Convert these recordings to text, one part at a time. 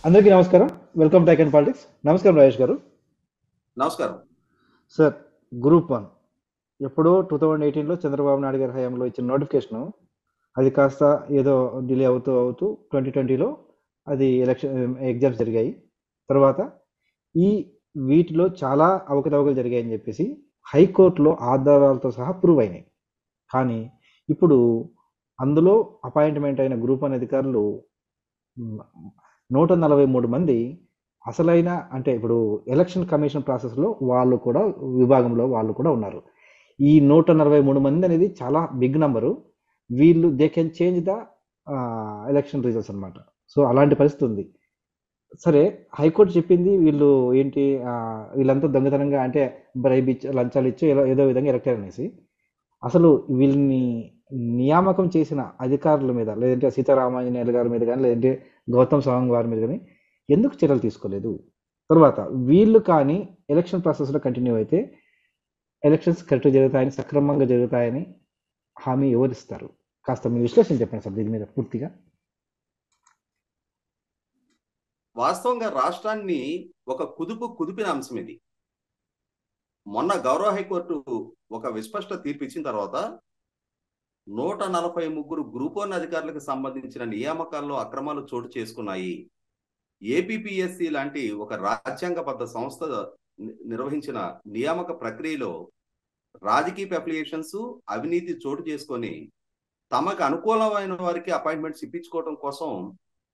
అందరికీ నమస్కారం. Welcome to icon politics. నమస్కారం రాజేష్ గారు. నమస్కారం. సార్, గ్రూప్ 1 ఎప్పుడో 2018లో చంద్రబాబు నాయుడు గారి హయాంలో ఇచ్చిన నోటిఫికేషను, అది కాస్త ఏదో డిలే అవుతూ అవుతూ 2020లో అది ఎగ్జామ్స్ జరిగాయి. తర్వాత ఈ వీటిలో చాలా అవకతవకలు జరిగాయని చెప్పేసి హైకోర్టులో ఆధారాలతో సహా ప్రూవ్ అయినాయి. కానీ ఇప్పుడు అందులో అపాయింట్మెంట్ అయిన గ్రూప్ 1 అధికారులు 143 మంది అసలైన, అంటే ఇప్పుడు ఎలక్షన్ కమిషన్ ప్రాసెస్లో వాళ్ళు కూడా, విభాగంలో వాళ్ళు కూడా ఉన్నారు. ఈ 143 మంది అనేది చాలా బిగ్ నంబరు. వీళ్ళు they can change the election results అనమాట. సో అలాంటి పరిస్థితి ఉంది. సరే, హైకోర్టు చెప్పింది వీళ్ళు ఏంటి, వీళ్ళంతా దొంగతనంగా, అంటే బ్రైబ్ ఇచ్చి, లంచాలు ఇచ్చి ఏదో విధంగా ఎలక్ట్ అనేసి. అసలు వీళ్ళని నియామకం చేసిన అధికారుల మీద, లేదంటే సీతారామాంజనేయులు గారి మీద కానీ, లేదంటే గౌతమ్ సవాంగ్ వారి మీద కానీ ఎందుకు చర్యలు తీసుకోలేదు? తర్వాత వీళ్ళు కానీ ఎలక్షన్ ప్రాసెస్లో కంటిన్యూ అయితే ఎలక్షన్స్ కరెక్ట్గా జరుగుతాయని, సక్రమంగా జరుగుతాయని హామీ ఎవరిస్తారు? కాస్త మీ విశ్లేషణ చెప్పండి సార్ దీని మీద పూర్తిగా. వాస్తవంగా రాష్ట్రాన్ని ఒక కుదిపిన అంశం ఇది. మొన్న గౌరవ హైకోర్టు ఒక విస్పష్ట తీర్పు ఇచ్చిన తర్వాత 143 గ్రూప్ 1 అధికారులకు సంబంధించిన నియామకాల్లో అక్రమాలు చోటు చేసుకున్నాయి. ఏపీపీఎస్సీ లాంటి ఒక రాజ్యాంగబద్ధ సంస్థ నిర్వహించిన నియామక ప్రక్రియలో రాజకీయ అఫిలియేషన్స్, అవినీతి చోటు చేసుకొని తమకు అనుకూలమైన వారికి అపాయింట్మెంట్స్ ఇప్పించుకోవడం కోసం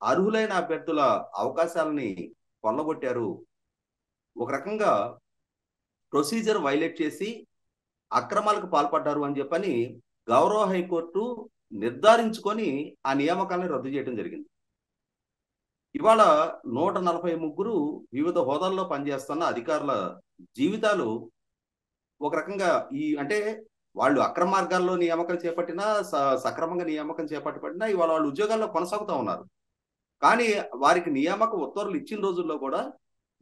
అర్హులైన అభ్యర్థుల అవకాశాలని కొల్లగొట్టారు. ఒక రకంగా ప్రొసీజర్ వైలేట్ చేసి అక్రమాలకు పాల్పడ్డారు అని చెప్పని గౌరవ హైకోర్టు నిర్ధారించుకొని ఆ నియామకాలను రద్దు చేయడం జరిగింది. ఇవాళ 143 వివిధ హోదాల్లో పనిచేస్తున్న అధికారుల జీవితాలు ఒక రకంగా అంటే వాళ్ళు అక్రమ మార్గాల్లో నియామకం చేపట్టినా, సక్రమంగా నియామకం చేపట్టబడినా ఇవాళ వాళ్ళు ఉద్యోగాల్లో కొనసాగుతూ ఉన్నారు. కానీ వారికి నియామక ఉత్తర్వులు ఇచ్చిన రోజుల్లో కూడా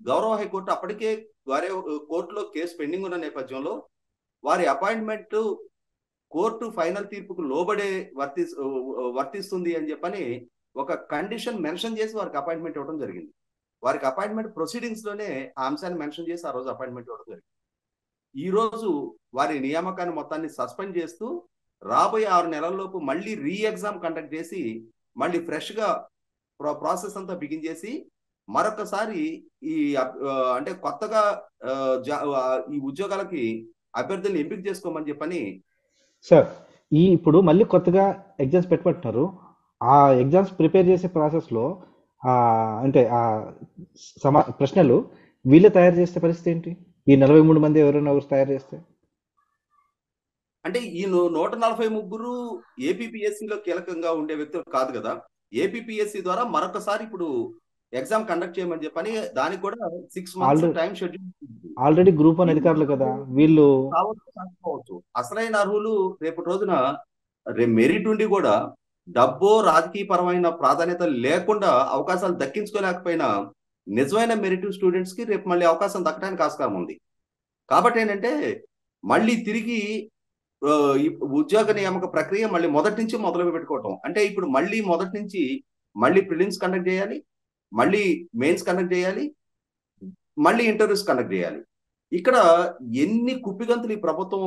గౌరవ హైకోర్టు అప్పటికే వారి కోర్టులో కేసు పెండింగ్ ఉన్న నేపథ్యంలో వారి అపాయింట్మెంట్ కోర్టు ఫైనల్ తీర్పుకు లోబడే వర్తిస్తుంది అని చెప్పని ఒక కండిషన్ మెన్షన్ చేసి వారికి అపాయింట్మెంట్ ఇవ్వడం జరిగింది. వారికి అపాయింట్మెంట్ ప్రొసీడింగ్స్ లోనే ఆ అంశాన్ని మెన్షన్ చేసి ఆ రోజు అపాయింట్మెంట్ ఇవ్వడం జరిగింది. ఈ రోజు వారి నియామకాన్ని మొత్తాన్ని సస్పెండ్ చేస్తూ రాబోయే 6 నెలల్లోపు మళ్ళీ రీ ఎగ్జామ్ కండక్ట్ చేసి మళ్ళీ ఫ్రెష్ గా ప్రాసెస్ అంతా బిగిన్ చేసి మరొకసారి ఈ అంటే కొత్తగా ఈ ఉద్యోగాలకి అభ్యర్థులను ఎంపిక చేసుకోమని చెప్పని. సార్, ఇప్పుడు మళ్ళీ కొత్తగా ఎగ్జామ్స్ పెట్టుకుంటున్నారు. ఆ ఎగ్జామ్స్ ప్రిపేర్ చేసే ప్రాసెస్లో అంటే ప్రశ్నలు వీళ్ళే తయారు చేసే పరిస్థితి ఏంటి? ఈ 43 మంది ఎవరైనా తయారు చేస్తే, అంటే ఈ 143 ఏపీపీఎస్సీలో కీలకంగా ఉండే వ్యక్తులు కాదు కదా. ఏపీపీఎస్సీ ద్వారా మరొకసారి ఇప్పుడు ఎగ్జామ్ కండక్ట్ చేయమని చెప్పని, దానికి కూడా 6 months time schedule. Already group 1 అధికారులు కదా వీళ్ళు. కావచ్చు అసలైన అర్హులు రేపటి రోజున మెరిట్ ఉండి కూడా డబ్బు రాజకీయ పరమైన ప్రాధాన్యత లేకుండా అవకాశాలు దక్కించుకోలేకపోయినా నిజమైన మెరిట్ స్టూడెంట్స్ కి రేపు మళ్ళీ అవకాశం దక్కడానికి ఆస్కారం ఉంది. కాబట్టి ఏంటంటే మళ్ళీ తిరిగి ఉద్యోగ నియామక ప్రక్రియ మళ్ళీ మొదటి నుంచి మొదలు పెట్టుకోవటం. అంటే ఇప్పుడు మళ్ళీ మొదటి నుంచి మళ్ళీ ప్రిలిమ్స్ కండక్ట్ చేయాలి, మళ్ళీ మెయిన్స్ కండక్ట్ చేయాలి, మళ్ళీ ఇంటర్వ్యూస్ కండక్ట్ చేయాలి. ఇక్కడ ఎన్ని కుప్పిగంతులు ఈ ప్రభుత్వం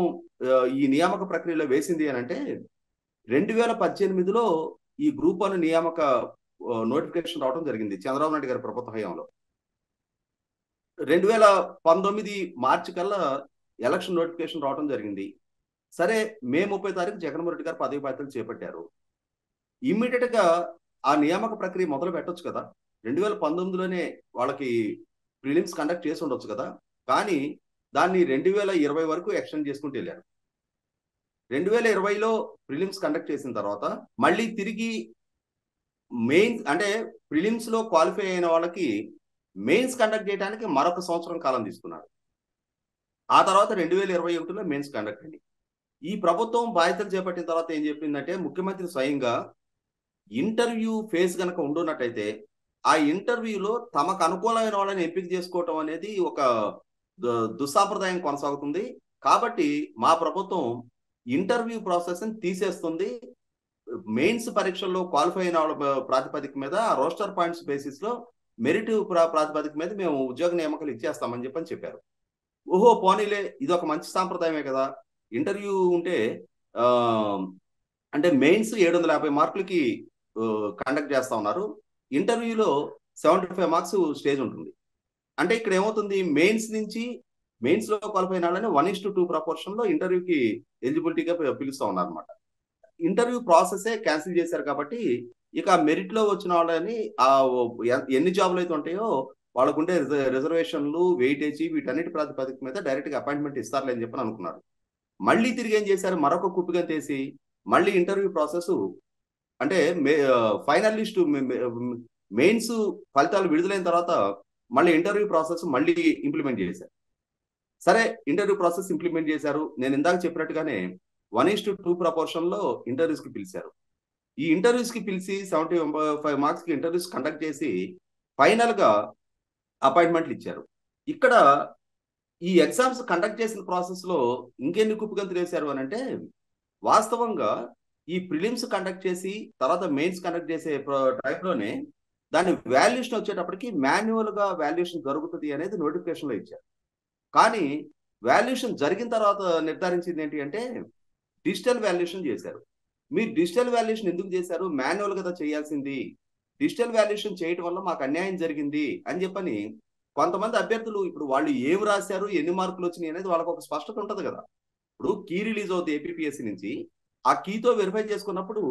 ఈ నియామక ప్రక్రియలో వేసింది అని అంటే, 2018లో ఈ గ్రూప్ 1 నియామక నోటిఫికేషన్ రావడం జరిగింది చంద్రబాబు నాయుడు గారి ప్రభుత్వ హయాంలో. 2019 మార్చి కల్లా ఎలక్షన్ నోటిఫికేషన్ రావడం జరిగింది. సరే, మే 30 జగన్మోహన్ రెడ్డి గారు పదవి బాధ్యతలు చేపట్టారు. ఇమ్మీడియట్ గా ఆ నియామక ప్రక్రియ మొదలు పెట్టొచ్చు కదా. 2019లోనే వాళ్ళకి ప్రిలిమ్స్ కండక్ట్ చేసి ఉండొచ్చు కదా. కానీ దాన్ని 2020 వరకు ఎక్స్టెండ్ చేసుకుంటూ వెళ్ళారు. 2020లో ప్రిలిమ్స్ కండక్ట్ చేసిన తర్వాత మళ్ళీ తిరిగి మెయిన్స్, అంటే ప్రిలిమ్స్ లో క్వాలిఫై అయిన వాళ్ళకి మెయిన్స్ కండక్ట్ చేయడానికి మరొక సంవత్సరం కాలం తీసుకున్నారు. ఆ తర్వాత 2021లో మెయిన్స్ కండక్ట్ అయింది. ఈ ప్రభుత్వం బాధ్యతలు చేపట్టిన తర్వాత ఏం చెప్పిందంటే, ముఖ్యమంత్రి స్వయంగా ఇంటర్వ్యూ ఫేజ్ కనుక ఉండున్నట్టయితే ఆ ఇంటర్వ్యూలో తమకు అనుకూలమైన వాళ్ళని ఎంపిక చేసుకోవటం అనేది ఒక దుస్సాంప్రదాయం కొనసాగుతుంది. కాబట్టి మా ప్రభుత్వం ఇంటర్వ్యూ ప్రాసెస్ ని తీసేస్తుంది, మెయిన్స్ పరీక్షల్లో క్వాలిఫై అయిన వాళ్ళ ప్రాతిపదిక మీద రోస్టర్ పాయింట్స్ బేసిస్ లో మెరిట్ ప్రాతిపదిక మీద మేము ఉద్యోగ నియామకాలు ఇచ్చేస్తామని చెప్పారు. ఓహో పోనీలే, ఇది ఒక మంచి సాంప్రదాయమే కదా. ఇంటర్వ్యూ ఉంటే ఆ అంటే మెయిన్స్ 750 మార్కులకి కండక్ట్ చేస్తా ఉన్నారు. ఇంటర్వ్యూలో 75 మార్క్స్ స్టేజ్ ఉంటుంది. అంటే ఇక్కడ ఏమవుతుంది, మెయిన్స్ లో క్వాలిఫై అయిన వాళ్ళని 1:2 ప్రపోర్షన్ లో ఇంటర్వ్యూకి ఎలిజిబిలిటీగా పిలుస్తా ఉన్నారు అనమాట. ఇంటర్వ్యూ ప్రాసెసే క్యాన్సిల్ చేశారు కాబట్టి ఇక మెరిట్ లో వచ్చిన వాళ్ళని ఎన్ని జాబులు అయితే ఉంటాయో వాళ్ళకుండే రిజర్వేషన్లు, వెయిటేజీ వీటన్నిటి ప్రాతిపదిక మీద డైరెక్ట్ గా అపాయింట్మెంట్ ఇస్తారులే అని చెప్పని అనుకున్నారు. మళ్ళీ తిరిగి ఏం చేశారు, మరొక కుప్పిగా తీసి మళ్ళీ ఇంటర్వ్యూ ప్రాసెస్ అంటే ఫైనల్ లిస్ట్ మెయిన్స్ ఫలితాలు విడుదలైన తర్వాత మళ్ళీ ఇంటర్వ్యూ ప్రాసెస్ మళ్ళీ ఇంప్లిమెంట్ చేశారు. సరే, ఇంటర్వ్యూ ప్రాసెస్ ఇంప్లిమెంట్ చేశారు. నేను ఇందాక చెప్పినట్టుగానే 1:2 ప్రపోర్షన్ లో ఇంటర్వ్యూస్ కి పిలిచారు. ఈ ఇంటర్వ్యూస్ కి పిలిచి 75 మార్క్స్ కి ఇంటర్వ్యూస్ కండక్ట్ చేసి ఫైనల్ గా అపాయింట్మెంట్లు ఇచ్చారు. ఇక్కడ ఈ ఎగ్జామ్స్ కండక్ట్ చేసిన ప్రాసెస్ లో ఇంకెన్ని కుప్పగంతులు వేశారు అని అంటే, వాస్తవంగా ఈ ప్రిలిమ్స్ కండక్ట్ చేసి తర్వాత మెయిన్స్ కండక్ట్ చేసే టైంలోనే దాని వాల్యుయేషన్ వచ్చేటప్పటికి మాన్యువల్ గా వాల్యుయేషన్ జరుగుతుంది అనేది నోటిఫికేషన్ లో ఇచ్చారు. కానీ వాల్యుయేషన్ జరిగిన తర్వాత నిర్ధారించింది ఏంటి అంటే డిజిటల్ వాల్యుయేషన్ చేశారు. మీరు డిజిటల్ వాల్యుయేషన్ ఎందుకు చేశారు, మాన్యువల్ గా చేయాల్సింది, డిజిటల్ వాల్యుయేషన్ చేయడం వల్ల మాకు అన్యాయం జరిగింది అని చెప్పని కొంతమంది అభ్యర్థులు ఇప్పుడు వాళ్ళు ఏం రాశారు, ఎన్ని మార్కులు వచ్చినాయి అనేది వాళ్ళకి ఒక స్పష్టత ఉంటది కదా. ఇప్పుడు కీ రిలీజ్ అవుతుంది ఏపీపీఎస్సీ నుంచి, ఆ కీతో వెరిఫై చేసుకున్నప్పుడు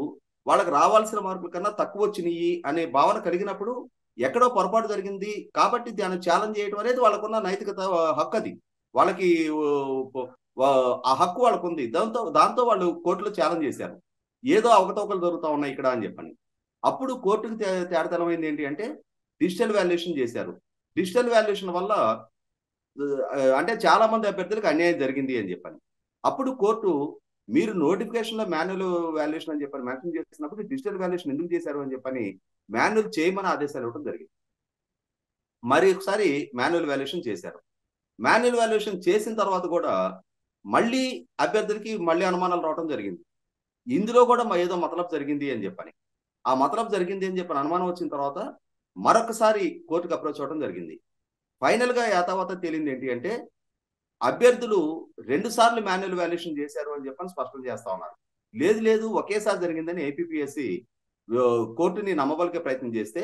వాళ్ళకి రావాల్సిన మార్కుల కన్నా తక్కువ వచ్చినాయి అనే భావన కలిగినప్పుడు ఎక్కడో పొరపాటు జరిగింది కాబట్టి దాన్ని ఛాలెంజ్ చేయడం అనేది వాళ్ళకున్న నైతికత హక్కు. అది వాళ్ళకి ఆ హక్కు వాళ్ళకు ఉంది. దాంతో వాళ్ళు కోర్టులో ఛాలెంజ్ చేశారు, ఏదో అవకతవకలు జరుగుతూ ఉన్నాయి ఇక్కడ అని చెప్పని. అప్పుడు కోర్టుకు తేడతనమైంది ఏంటి అంటే డిజిటల్ వాల్యుయేషన్ చేశారు. డిజిటల్ వాల్యుయేషన్ వల్ల అంటే చాలా మంది అభ్యర్థులకు అన్యాయం జరిగింది అని చెప్పని. అప్పుడు కోర్టు మీరు నోటిఫికేషన్ లో మాన్యువల్ వాల్యుయేషన్ అని చెప్పని మెన్షన్ చేసినప్పుడు డిజిటల్ వాల్యుయేషన్ ఎందుకు చేశారు అని చెప్పని మాన్యువల్ చేయమని ఆదేశాలు ఇవ్వడం జరిగింది. మరి ఒకసారి మాన్యువల్ వాల్యుయేషన్ చేశారు. మాన్యువల్ వాల్యుయేషన్ చేసిన తర్వాత కూడా మళ్ళీ అభ్యర్థులకి మళ్ళీ అనుమానాలు రావడం జరిగింది. ఇందులో కూడా ఏదో మతలబ్ జరిగింది అని చెప్పని. ఆ మతలబ్ జరిగింది అని చెప్పని అనుమానం వచ్చిన తర్వాత మరొకసారి కోర్టుకు అప్రోచ్ అవ్వడం జరిగింది. ఫైనల్ గా యాతావాత తేలింది ఏంటి అంటే అభ్యర్థులు 2 సార్లు మాన్యువల్ వాల్యుయేషన్ చేశారు అని చెప్పని స్పష్టం చేస్తా ఉన్నారు. లేదు ఒకేసారి జరిగిందని ఏపీపీఎస్సీ కోర్టుని నమ్మబలికే ప్రయత్నం చేస్తే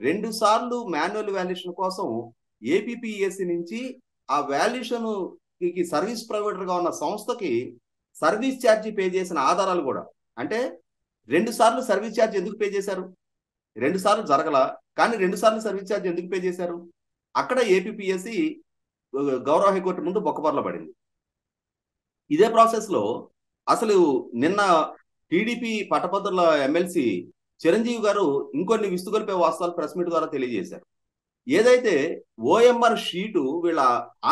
2 సార్లు మాన్యువల్ వాల్యుయేషన్ కోసం ఏపీపీఎస్సీ నుంచి ఆ వాల్యుయేషన్ కి సర్వీస్ ప్రొవైడర్ గా ఉన్న సంస్థకి సర్వీస్ ఛార్జీ పే చేసిన ఆధారాలు కూడా, అంటే 2 సార్లు సర్వీస్ ఛార్జ్ ఎందుకు పే చేశారు, 2 సార్లు జరగల కానీ 2 సార్లు సర్వీస్ ఛార్జ్ ఎందుకు పే చేశారు, అక్కడ ఏపీపీఎస్సీ గౌరవ హైకోర్టు ముందు బొక్కబర్ల పడింది. ఇదే ప్రాసెస్ లో అసలు నిన్న టీడీపీ పట్టభద్రుల ఎమ్మెల్సీ చిరంజీవి గారు ఇంకొన్ని విస్తుగొల్పే వాస్తవాలు ప్రెస్ మీట్ ద్వారా తెలియజేశారు. ఏదైతే ఓఎంఆర్ షీటు వీళ్ళ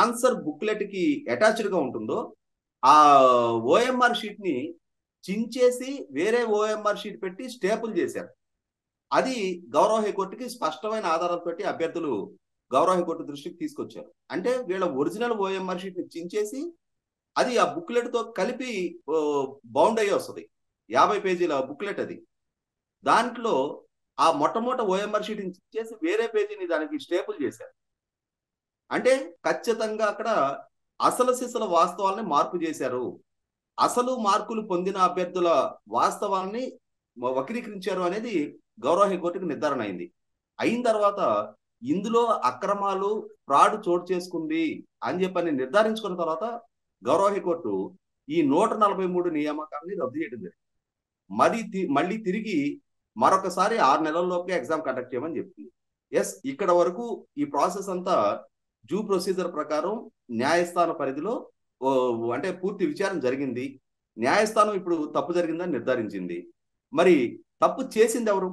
ఆన్సర్ బుక్లెట్ కి అటాచ్డ్ గా ఉంటుందో ఆ ఓఎంఆర్ షీట్ ని చించేసి వేరే ఓఎంఆర్ షీట్ పెట్టి స్టేపుల్ చేశారు. అది గౌరవ హైకోర్టుకి స్పష్టమైన ఆధారాలతోటి అభ్యర్థులు గౌరవ హైకోర్టు దృష్టికి తీసుకొచ్చారు. అంటే వీళ్ళ ఒరిజినల్ ఓఎంఆర్ షీట్ ని చించేసి అది ఆ బుక్లెట్ తో కలిపి బౌండ్ అయ్యి వస్తుంది. 50 పేజీల బుక్లెట్ అది. దాంట్లో ఆ మొట్టమొదటి ఓఎంఆర్ షీట్ ని చించేసి వేరే పేజీని దానికి స్టేపుల్ చేశారు. అంటే ఖచ్చితంగా అక్కడ అసలు సిసల వాస్తవాల్ని మార్పు చేశారు. అసలు మార్కులు పొందిన అభ్యర్థుల వాస్తవాల్ని వక్రీకరించారు అనేది గౌరవ హైకోర్టుకు నిర్ధారణ అయింది. అయిన తర్వాత ఇందులో అక్రమాలు, ఫ్రాడ్ చోటు చేసుకుంది అని చెప్పని నిర్ధారించుకున్న తర్వాత గౌరవ హైకోర్టు ఈ 143 నియామకాలని రద్దు చేయడం జరిగింది. మళ్ళీ తిరిగి మరొకసారి 6 నెలల్లోపే ఎగ్జామ్ కండక్ట్ చేయమని చెప్తుంది. ఎస్, ఇక్కడ వరకు ఈ ప్రాసెస్ అంతా డ్యూ ప్రొసీజర్ ప్రకారం న్యాయస్థాన పరిధిలో అంటే పూర్తి విచారణ జరిగింది. న్యాయస్థానం ఇప్పుడు తప్పు జరిగిందని నిర్ధారించింది. మరి తప్పు చేసింది ఎవరు?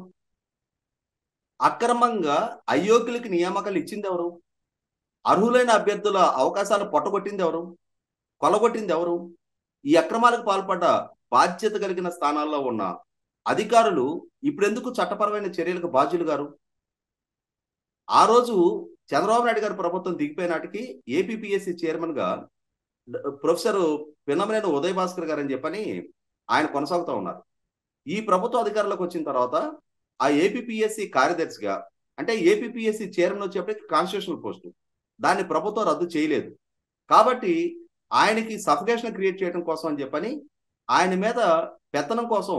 అక్రమంగా అయోగ్యులకి నియామకాలు ఇచ్చింది ఎవరు? అర్హులైన అభ్యర్థుల అవకాశాలు పొట్టగొట్టింది ఎవరు? కొలగొట్టింది ఎవరు? ఈ అక్రమాలకు పాల్పడ్డ బాధ్యత కలిగిన స్థానాల్లో ఉన్న అధికారులు ఇప్పుడెందుకు చట్టపరమైన చర్యలకు బాధ్యులు గారు? ఆ రోజు చంద్రబాబు నాయుడు గారి ప్రభుత్వం దిగిపోయిన నాటికి ఏపీపీఎస్సీ చైర్మన్ గా ప్రొఫెసర్ పిన్నమనేని ఉదయ్ భాస్కర్ గారు అని చెప్పని ఆయన కొనసాగుతూ ఉన్నారు. ఈ ప్రభుత్వ అధికారంలోకి వచ్చిన తర్వాత ఆ ఏపీపీఎస్సీ కార్యదర్శిగా అంటే ఏపీపీఎస్సీ చైర్మన్ వచ్చేప్పటికి కాన్స్టిట్యూషనల్ పోస్టు, దాన్ని ప్రభుత్వం రద్దు చేయలేదు. కాబట్టి ఆయనకి సఫికేషన్ క్రియేట్ చేయడం కోసం అని చెప్పని ఆయన మీద పెత్తనం కోసం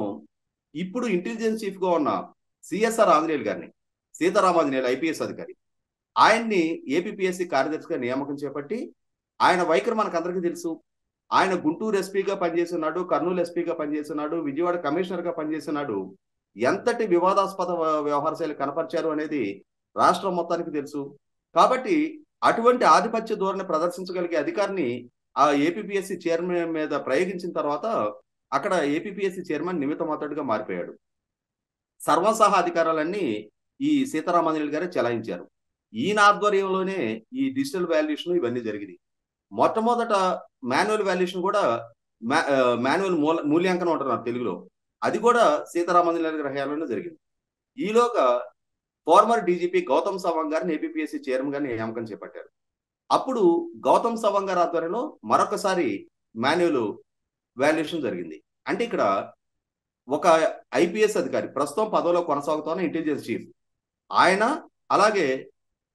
ఇప్పుడు ఇంటెలిజెన్స్ చీఫ్ గా ఉన్న సిఎస్ఆర్ ఆంజనేయులు గారిని, సీతారామాంజనేయులు ఐపీఎస్ అధికారి, ఆయన్ని ఏపీపీఎస్సీ కార్యదర్శిగా నియామకం చేపట్టి ఆయన వైఖరి మనకు అందరికీ తెలుసు. ఆయన గుంటూరు ఎస్పీగా పనిచేస్తున్నాడు, కర్నూలు ఎస్పీగా పనిచేస్తున్నాడు, విజయవాడ కమిషనర్ గా పనిచేస్తున్నాడు. ఎంతటి వివాదాస్పద వ్యవహార శైలి కనపరిచారు అనేది రాష్ట్రం మొత్తానికి తెలుసు. కాబట్టి అటువంటి ఆధిపత్య ధోరణి ప్రదర్శించగలిగే అధికారిని ఆ ఏపీపీఎస్సీ చైర్మన్ మీద ప్రయోగించిన తర్వాత అక్కడ ఏపీపీఎస్సీ చైర్మన్ నిమిత్త మాత్రుడిగా మారిపోయాడు. సర్వసహా అధికారాలన్నీ ఈ సీతారామాంజనేయులు గారే చెలాయించారు. ఈయన ఆధ్వర్యంలోనే ఈ డిజిటల్ వాల్యుయేషన్ ఇవన్నీ జరిగింది. మొట్టమొదట మాన్యువల్ వాల్యుయేషన్ కూడా మాన్యువల్ మూల్యాంకనం అంటున్నారు తెలుగులో, అది కూడా సీతారామాంజనేయులు గారి హయాంలోనే జరిగింది. ఈలోగా ఫార్మర్ డీజీపీ గౌతమ్ సవాంగ్ గారిని ఏపీపీఎస్సీ చైర్మన్ గారిని నియామకం చేపట్టారు. అప్పుడు గౌతమ్ సవాంగ్ గారి ఆధ్వర్యంలో మరొకసారి మాన్యువల్ వాల్యుయేషన్ జరిగింది. అంటే ఇక్కడ ఒక ఐపీఎస్ అధికారి ప్రస్తుతం పదవిలో కొనసాగుతున్న ఇంటెలిజెన్స్ చీఫ్ ఆయన, అలాగే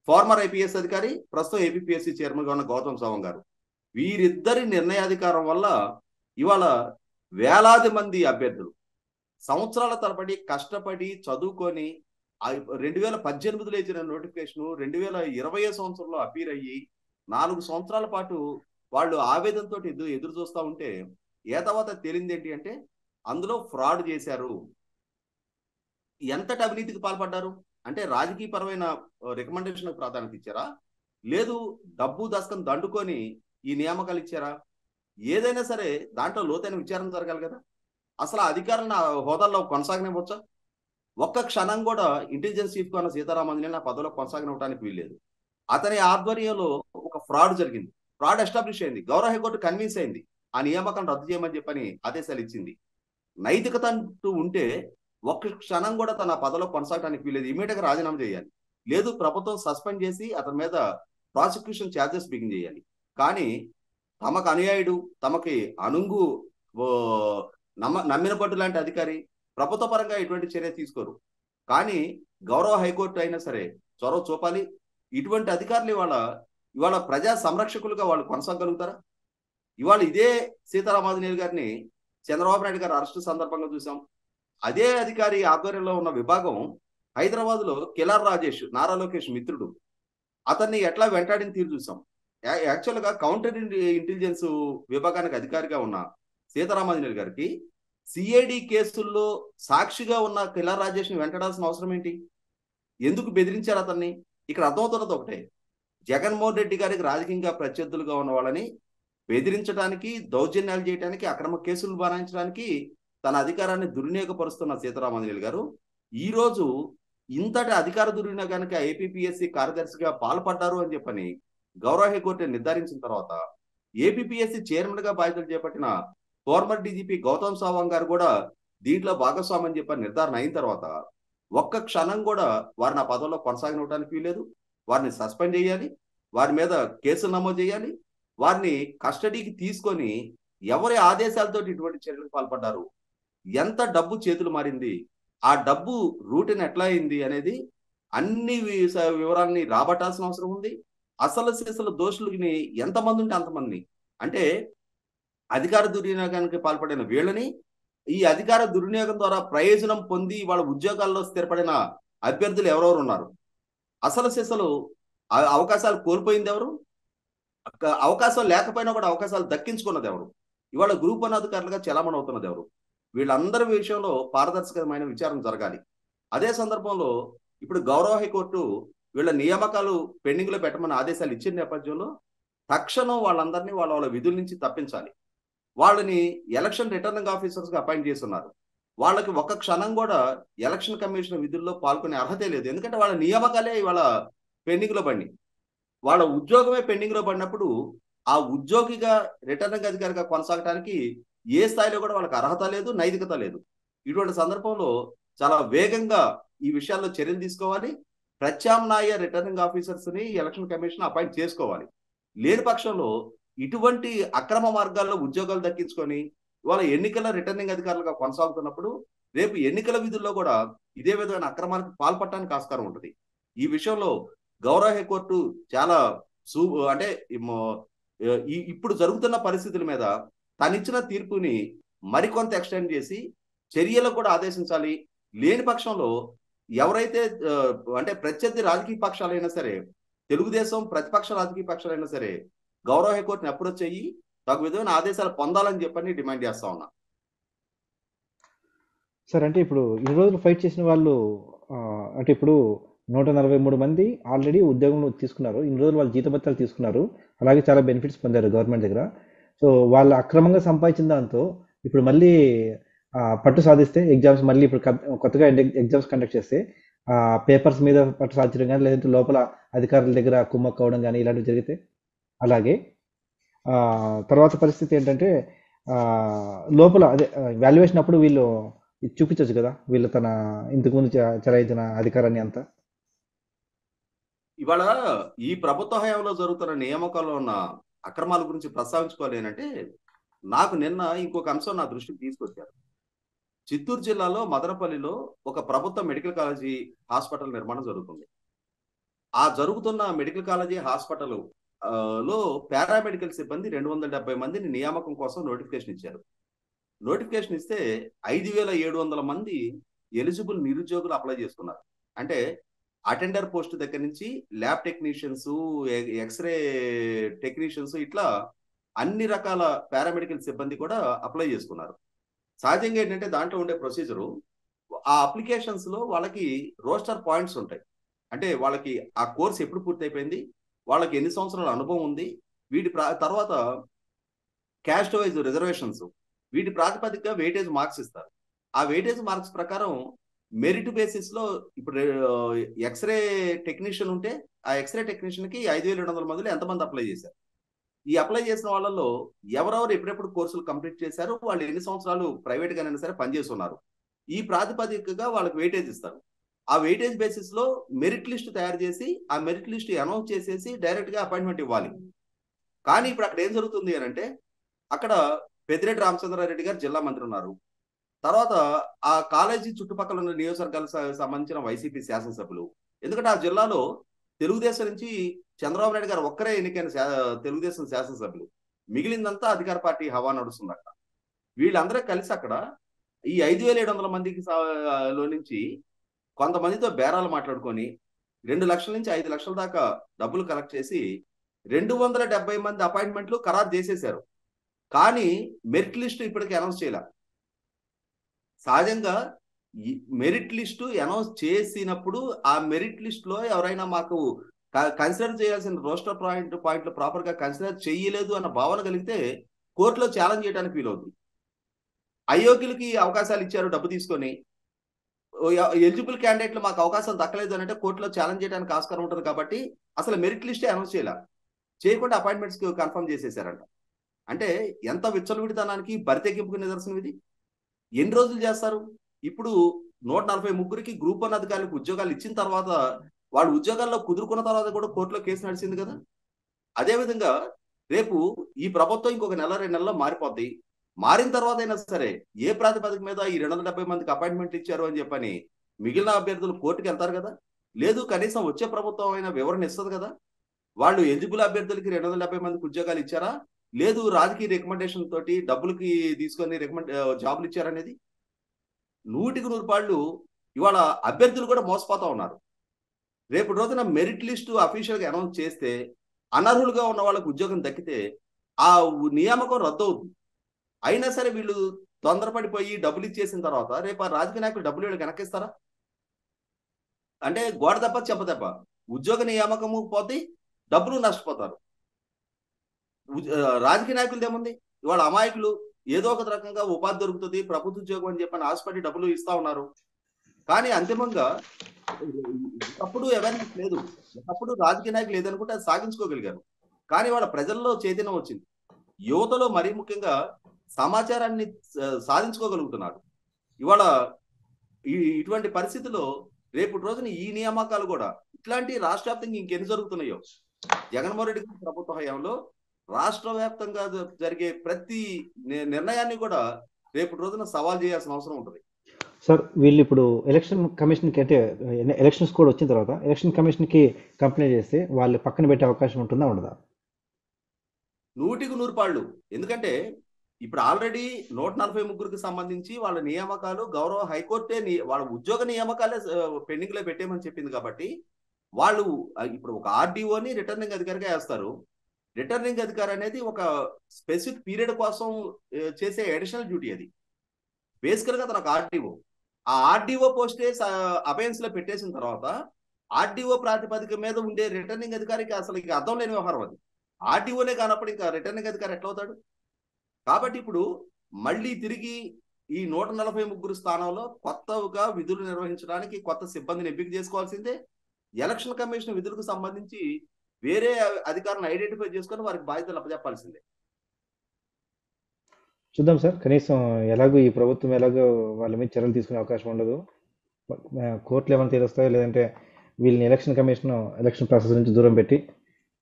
ఫార్మర్ ఐపీఎస్ అధికారి ప్రస్తుతం ఏపీపీఎస్సీ చైర్మన్ గా ఉన్న గౌతమ్ సవాంగ్ గారు, వీరిద్దరి నిర్ణయాధికారం వల్ల ఇవాళ వేలాది మంది అభ్యర్థులు సంవత్సరాల తరబడి కష్టపడి చదువుకొని 2018లో ఇచ్చిన నోటిఫికేషన్ 2020 సంవత్సరంలో అపీర్ అయ్యి 4 సంవత్సరాల పాటు వాళ్ళు ఆవేదనతో ఎదురు చూస్తూ ఉంటే ఏ తర్వాత తేలింది ఏంటి అంటే అందులో ఫ్రాడ్ చేశారు. ఎంతటి అవినీతికి పాల్పడ్డారు అంటే రాజకీయపరమైన రికమెండేషన్ ప్రాధాన్యత ఇచ్చారా, లేదు డబ్బు దశకం దండుకొని ఈ నియామకాలు ఇచ్చారా? ఏదైనా సరే దాంట్లో లోతైన విచారణ జరగాలి కదా. అసలు అధికారులను హోదాల్లో కొనసాగనివ్వచ్చా? ఒక్క క్షణం కూడా ఇంటెలిజెన్స్ చీఫ్ గా ఉన్న సీతారామాంజనేయులు ఆ పదవిలో కొనసాగనివ్వడానికి వీల్లేదు. అతని ఆధ్వర్యంలో ఒక ఫ్రాడ్ జరిగింది, ఫ్రాడ్ ఎస్టాబ్లిష్ అయింది. గౌరవ హైకోర్టు కన్విన్స్ అయింది ఆ నియామకాన్ని రద్దు చేయమని చెప్పని ఆదేశాలు ఇచ్చింది. నైతికత అంటూ ఉంటే ఒక్క క్షణం కూడా తన పదవిలో కొనసాగడానికి వీలేదు, ఇమీడియట్ గా రాజీనామా చేయాలి, లేదు ప్రభుత్వం సస్పెండ్ చేసి అతని మీద ప్రాసిక్యూషన్ ఛార్జెస్ బిగిన్ చేయాలి. కానీ తమకు అనుయాయుడు, తమకి అనుంగు నమ్మిన పట్టు లాంటి అధికారి ప్రభుత్వ పరంగా ఎటువంటి చర్య తీసుకోరు. కానీ గౌరవ హైకోర్టు అయినా సరే చొరవ చూపాలి. ఇటువంటి అధికారులు ఇవాళ ప్రజా సంరక్షకులుగా వాళ్ళు కొనసాగలుగుతారా? ఇవాళ ఇదే సీతారామాంజనేయులు గారిని చంద్రబాబు నాయుడు గారు అరెస్టు సందర్భంగా చూసాం. అదే అధికారి ఆధ్వర్యంలో ఉన్న విభాగం హైదరాబాద్ లో కిలార్ రాజేష్, నారా లోకేష్ మిత్రుడు, అతన్ని ఎట్లా వెంటాడిన తీరు చూసాం. యాక్చువల్ గా కౌంటర్ ఇంటెలిజెన్స్ విభాగానికి అధికారిగా ఉన్న సీతారామాంజనేయులు గారికి సిఐడి కేసుల్లో సాక్షిగా ఉన్న కిలార్ రాజేష్ ని వెంటాడాల్సిన అవసరం ఏంటి? ఎందుకు బెదిరించారు అతన్ని? ఇక్కడ అర్థమవుతున్నది ఒకటే, జగన్మోహన్ రెడ్డి గారికి రాజకీయంగా ప్రత్యర్థులుగా ఉన్న వాళ్ళని బెదిరించడానికి, దౌర్జన్యాలు చేయడానికి, అక్రమ కేసులు బనాయించడానికి తన అధికారాన్ని దుర్వినియోగపరుస్తున్న సీతారామాంజనేయులు గారు ఈ రోజు ఇంతటి అధికార దుర్వినియోగానికి ఏపీపీఎస్సీ కార్యదర్శిగా పాల్పడ్డారు అని చెప్పని గౌరవ హైకోర్టు నిర్ధారించిన తర్వాత ఏపీపీఎస్సీ చైర్మన్ గా బాధ్యతలు చేపట్టిన ఫార్మర్ డీజీపీ గౌతమ్ సవాంగ్ గారు కూడా దీంట్లో భాగస్వామి అని చెప్పని నిర్ధారణ అయిన తర్వాత ఒక్క క్షణం కూడా వారిని ఆ పదవిలో కొనసాగనివ్వడానికి వీలేదు. వారిని సస్పెండ్ చేయాలి, వారి మీద కేసులు నమోదు చేయాలి, వారిని కస్టడీకి తీసుకొని ఎవరి ఆదేశాలతో ఇటువంటి చర్యలకు పాల్పడ్డారు, ఎంత డబ్బు చేతులు మారింది, ఆ డబ్బు రూటిన్ ఎట్లా అయింది అనేది అన్ని వివరాలని రాబట్టాల్సిన అవసరం ఉంది. అసలు దోషులని ఎంతమంది ఉంటే అంతమంది, అంటే అధికార దుర్వినియోగానికి పాల్పడిన వీళ్ళని, ఈ అధికార దుర్వినియోగం ద్వారా ప్రయోజనం పొంది వాళ్ళ ఉద్యోగాల్లో స్థిరపడిన అభ్యర్థులు ఎవరెవరు ఉన్నారు, అసలు అవకాశాలు కోల్పోయింది ఎవరు, అవకాశం లేకపోయినా కూడా అవకాశాలు దక్కించుకున్నది ఎవరు, ఇవాళ గ్రూప్ 1 అధికారులుగా చలామణి అవుతున్నది ఎవరు? వీళ్ళందరి విషయంలో పారదర్శకమైన విచారణ జరగాలి. అదే సందర్భంలో ఇప్పుడు గౌరవ హైకోర్టు వీళ్ళ నియామకాలు పెండింగ్ లో పెట్టమని ఆదేశాలు ఇచ్చిన నేపథ్యంలో తక్షణం వాళ్ళందరినీ వాళ్ళ విధుల నుంచి తప్పించాలి. వాళ్ళని ఎలక్షన్ రిటర్నింగ్ ఆఫీసర్స్ గా అపాయింట్ చేస్తున్నారు. వాళ్ళకి ఒక్క క్షణం కూడా ఎలక్షన్ కమిషన్ విధుల్లో పాల్గొనే అర్హతే లేదు. ఎందుకంటే వాళ్ళ నియామకాలే ఇవాళ పెండింగ్ లో పడి, వాళ్ళ ఉద్యోగమే పెండింగ్ లో పడినప్పుడు ఆ ఉద్యోగిగా రిటర్నింగ్ అధికారిగా కొనసాగడానికి ఏ స్థాయిలో కూడా వాళ్ళకి అర్హత లేదు, నైతికత లేదు. ఇటువంటి సందర్భంలో చాలా వేగంగా ఈ విషయాల్లో చర్యలు తీసుకోవాలి. ప్రత్యామ్నాయ రిటర్నింగ్ ఆఫీసర్స్ ని ఎలక్షన్ కమిషన్ అపాయింట్ చేసుకోవాలి. లేని పక్షంలో ఇటువంటి అక్రమ మార్గాల్లో ఉద్యోగాలు దక్కించుకొని ఇవాళ ఎన్నికల రిటర్నింగ్ అధికారులుగా కొనసాగుతున్నప్పుడు రేపు ఎన్నికల విధుల్లో కూడా ఇదే విధమైన అక్రమానికి పాల్పడటానికి ఆస్కారం ఉంటుంది. ఈ విషయంలో గౌరవ హైకోర్టు చాలా అంటే ఇప్పుడు జరుగుతున్న పరిస్థితుల మీద తనిచ్చిన తీర్పుని మరికొంత ఎక్స్టెండ్ చేసి చర్యలు కూడా ఆదేశించాలి. లేని పక్షంలో ఎవరైతే అంటే ప్రత్యర్థి రాజకీయ పక్షాలైనా సరే, తెలుగుదేశం ప్రతిపక్ష రాజకీయ పక్షాలైనా సరే గౌరవ హైకోర్టుని అప్రోచ్ అయ్యి తగు విధమైన ఆదేశాలు పొందాలని చెప్పని డిమాండ్ చేస్తా ఉన్నా. సార్ అంటే ఇప్పుడు ఇన్ని రోజులు ఫైట్ చేసిన వాళ్ళు అంటే ఇప్పుడు 143 మంది ఆల్రెడీ ఉద్యోగంలో తీసుకున్నారు. ఇన్ని రోజులు వాళ్ళు జీతభత్యాలు తీసుకున్నారు, అలాగే చాలా బెనిఫిట్స్ పొందారు గవర్నమెంట్ దగ్గర. సో వాళ్ళు అక్రమంగా సంపాదించిన దాంతో ఇప్పుడు మళ్ళీ పట్టు సాధిస్తే ఎగ్జామ్స్ మళ్ళీ ఇప్పుడు కొత్తగా ఎగ్జామ్స్ కండక్ట్ చేస్తే పేపర్స్ మీద పట్టు సాధించడం కానీ, లేదంటే లోపల అధికారుల దగ్గర కుమ్మక్క అవడం కానీ ఇలాంటివి జరిగితే, అలాగే తర్వాత పరిస్థితి ఏంటంటే లోపల అదే వాల్యుయేషన్ అప్పుడు వీళ్ళు చూపించవచ్చు కదా వీళ్ళు తన ఇంతకుముందు చలాయించిన అధికారాన్ని అంతా. ఇవాళ ఈ ప్రభుత్వ హయాంలో జరుగుతున్న నియామకాల్లో ఉన్న అక్రమాల గురించి ప్రస్తావించుకోవాలి అంటే, నాకు నిన్న ఇంకొక అంశం నా దృష్టికి తీసుకొచ్చారు. చిత్తూరు జిల్లాలో మదనపల్లిలో ఒక ప్రభుత్వ మెడికల్ కాలేజీ హాస్పిటల్ నిర్మాణం జరుగుతుంది. ఆ జరుగుతున్న మెడికల్ కాలేజీ హాస్పిటల్ లో పారామెడికల్ సిబ్బంది 270 మందిని నియామకం కోసం నోటిఫికేషన్ ఇచ్చారు. నోటిఫికేషన్ ఇస్తే 5,700 మంది ఎలిజిబుల్ నిరుద్యోగులు అప్లై చేసుకున్నారు. అంటే అటెండర్ పోస్ట్ దగ్గర నుంచి ల్యాబ్ టెక్నీషియన్స్, ఎక్స్రే టెక్నీషియన్స్, ఇట్లా అన్ని రకాల పారామెడికల్ సిబ్బంది కూడా అప్లై చేసుకున్నారు. సహజంగా ఏంటంటే దాంట్లో ఉండే ప్రొసీజరు, ఆ అప్లికేషన్స్ లో వాళ్ళకి రోస్టర్ పాయింట్స్ ఉంటాయి. అంటే వాళ్ళకి ఆ కోర్స్ ఎప్పుడు పూర్తి అయిపోయింది, వాళ్ళకి ఎన్ని సంవత్సరాల అనుభవం ఉంది, వీటి తర్వాత క్యాస్ట్ వైజ్ రిజర్వేషన్స్, వీటి ప్రాతిపదికగా వెయిటేజ్ మార్క్స్ ఇస్తారు. ఆ వెయిటేజ్ మార్క్స్ ప్రకారం మెరిట్ బేసిస్ లో ఇప్పుడు ఎక్స్రే టెక్నీషియన్ ఉంటే ఆ ఎక్స్రే టెక్నీషియన్ కి 5,700 మందిలో ఎంతమంది అప్లై చేశారు. ఈ అప్లై చేసిన వాళ్ళలో ఎవరెవరు ఎప్పుడెప్పుడు కోర్సులు కంప్లీట్ చేశారు, వాళ్ళు ఎన్ని సంవత్సరాలు ప్రైవేట్ గానైనా సరే పనిచేస్తున్నారు, ఈ ప్రాతిపదికగా వాళ్ళకి వెయిటేజ్ ఇస్తారు. ఆ వెయిటేజ్ బేసిస్ లో మెరిట్ లిస్ట్ తయారు చేసి ఆ మెరిట్ లిస్ట్ అనౌన్స్ చేసేసి డైరెక్ట్ గా అపాయింట్మెంట్ ఇవ్వాలి. కానీ ఇప్పుడు అక్కడ ఏం జరుగుతుంది అని అంటే, అక్కడ పెద్దిరెడ్డి రామచంద్రారెడ్డి గారు జిల్లా మంత్రి ఉన్నారు. తర్వాత ఆ కాలేజీ చుట్టుపక్కల ఉన్న నియోజకవర్గాలకు సంబంధించిన వైసీపీ శాసనసభ్యులు, ఎందుకంటే ఆ జిల్లాలో తెలుగుదేశం నుంచి చంద్రబాబు నాయుడు గారు ఒక్కరే ఎన్నికైన తెలుగుదేశం శాసనసభ్యులు, మిగిలిందంతా అధికార పార్టీ హవా నడుస్తుంది అక్కడ. వీళ్ళందరూ కలిసి అక్కడ ఈ 5,700 మందికి లో నుంచి కొంతమందితో బేరాలు మాట్లాడుకొని 2 లక్షల నుంచి 5 లక్షల దాకా డబ్బులు కలెక్ట్ చేసి 270 మంది అపాయింట్మెంట్లు ఖరారు చేసేశారు. కానీ మెరిట్ లిస్ట్ ఇప్పటికీ అనౌన్స్ చేయాల. సహజంగా మెరిట్ లిస్టు అనౌన్స్ చేసినప్పుడు ఆ మెరిట్ లిస్ట్ లో ఎవరైనా మాకు కన్సిడర్ చేయాల్సిన రోస్టర్ పాయింట్లు ప్రాపర్ గా కన్సిడర్ చేయలేదు అన్న భావన కలిగితే కోర్టులో ఛాలెంజ్ చేయడానికి వీలవుతుంది. అయోగ్యులకి అవకాశాలు ఇచ్చారు డబ్బు తీసుకొని, ఎలిజిబుల్ క్యాండిడేట్లు మాకు అవకాశం దక్కలేదు అని అంటే కోర్టులో ఛాలెంజ్ చేయడానికి ఆస్కారం ఉంటుంది. కాబట్టి అసలు మెరిట్ లిస్టే అనౌన్స్ చేయకుండా అపాయింట్మెంట్స్ కన్ఫర్మ్ చేసేసారంట. అంటే ఎంత విచ్చలవిడితనానికి బరితెగింపుకు నిదర్శనం ఇది. ఎన్ని రోజులు చేస్తారు? ఇప్పుడు 143కి గ్రూప్ 1 అధికారులకు ఉద్యోగాలు ఇచ్చిన తర్వాత, వాళ్ళు ఉద్యోగాల్లో కుదురుకున్న తర్వాత కూడా కోర్టులో కేసు నడిచింది కదా. అదేవిధంగా రేపు ఈ ప్రభుత్వం ఇంకొక నెల 2 నెలల్లో మారిపోద్ది. మారిన తర్వాత అయినా సరే ఏ ప్రాతిపదిక మీద ఈ 270 మందికి అపాయింట్మెంట్ ఇచ్చారు అని చెప్పని మిగిలిన అభ్యర్థులు కోర్టుకు వెళ్తారు కదా. లేదు, కనీసం వచ్చే ప్రభుత్వం అయినా వివరణ ఇస్తుంది కదా. వాళ్ళు ఎలిజిబుల్ అభ్యర్థులకి 270 మందికి ఉద్యోగాలు ఇచ్చారా, లేదు రాజకీయ రికమెండేషన్ తోటి డబ్బులకి తీసుకొని జాబులు ఇచ్చారనేది 100కి 100 పాళ్ళు ఇవాళ అభ్యర్థులు కూడా మోసపోతా ఉన్నారు. రేపు రోజున మెరిట్ లిస్టు అఫీషియల్ గా అనౌన్స్ చేస్తే అనర్హులుగా ఉన్న వాళ్ళకు ఉద్యోగం దక్కితే ఆ నియామకం రద్దు అవుతుంది. అయినా సరే వీళ్ళు తొందరపడిపోయి డబ్బులు ఇచ్చేసిన తర్వాత రేపు ఆ రాజకీయ నాయకులు డబ్బులు వీళ్ళకి వెనక్కిస్తారా? అంటే గోడ దెబ్బ చెప్ప దెబ్బ. ఉద్యోగ నియామకము పోతే డబ్బులు నష్టపోతారు. రాజకీయ నాయకులది ఏముంది? ఇవాళ అమాయకులు ఏదో ఒక రకంగా ఉపాధి దొరుకుతుంది, ప్రభుత్వ ఉద్యోగం అని చెప్పని ఆశపడి డబ్బులు ఇస్తా ఉన్నారు. కానీ అంతిమంగా ఒకప్పుడు అవేర్నెస్ లేదు, ఒకప్పుడు రాజకీయ నాయకులు ఏదనుకుంటే అది సాగించుకోగలిగారు. కానీ వాళ్ళ ప్రజల్లో చైతన్యం వచ్చింది. యువతలో మరీ ముఖ్యంగా సమాచారాన్ని సాధించుకోగలుగుతున్నారు. ఇవాళ ఇటువంటి పరిస్థితుల్లో రేపు రోజున ఈ నియామకాలు కూడా ఇట్లాంటి రాష్ట్ర వ్యాప్తంగా ఇంకెన్ని జరుగుతున్నాయో. జగన్మోహన్ రెడ్డి ప్రభుత్వ హయాంలో రాష్ట్ర వ్యాప్తంగా జరిగే ప్రతి నిర్ణయాన్ని కూడా రేపు రోజున సవాల్ చేయాల్సిన అవసరం ఉంటుంది. సార్ వీళ్ళు ఇప్పుడు ఎలక్షన్ కమిషన్కి అంటే ఎలక్షన్స్ కూడా వచ్చిన తర్వాత ఎలక్షన్ కమిషన్కి కంప్లైంట్ చేస్తే వాళ్ళు పక్కన పెట్టే అవకాశం ఉంటుందా ఉండదా? 100% ఎందుకంటే ఇప్పుడు ఆల్రెడీ 143కి సంబంధించి వాళ్ళ నియామకాలు గౌరవ హైకోర్టే వాళ్ళ ఉద్యోగ నియామకాలే పెండింగ్ లో పెట్టేమని చెప్పింది కాబట్టి వాళ్ళు ఇప్పుడు ఒక ఆర్డీఓని రిటర్నింగ్ అధికారిగా వేస్తారు. రిటర్నింగ్ అధికారి అనేది ఒక స్పెసిఫిక్ పీరియడ్ కోసం చేసే అడిషనల్ డ్యూటీ అది. బేసికల్ గా తనకు ఆర్డీఓ, ఆ ఆర్డీఓ పోస్టే అబయన్స్ లో పెట్టేసిన తర్వాత ఆర్డీఓ ప్రాతిపదిక మీద ఉండే రిటర్నింగ్ అధికారికి అసలు ఇక అర్థం లేని వ్యవహారం అది. ఆర్డీఓనే కానప్పుడు ఇంకా రిటర్నింగ్ అధికారి ఎట్లా అవుతాడు? కాబట్టి ఇప్పుడు మళ్ళీ తిరిగి ఈ 143 స్థానంలో కొత్తగా విధులు నిర్వహించడానికి కొత్త సిబ్బందిని ఎంపిక చేసుకోవాల్సిందే. ఎలక్షన్ కమిషన్ విధులకు సంబంధించి వేరే అధికారులను ఐడెంటిఫై చేసుకొని వారికి బాధ్యతలు అప్పచెప్పాల్సిందే. చూద్దాం సార్. కనీసం ఎలాగో ఈ ప్రభుత్వం ఎలాగో వాళ్ళ మీద చర్యలు తీసుకునే అవకాశం ఉండదు. కోర్టులు ఏమైనా తెలుస్తాయో లేదంటే వీళ్ళని ఎలక్షన్ కమిషన్ ఎలక్షన్ ప్రాసెస్ నుంచి దూరం పెట్టి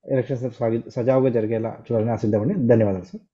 ఎలక్షన్స్ సజావుగా జరిగేలా చూడాలని ఆశిద్దామండి. ధన్యవాదాలు సార్.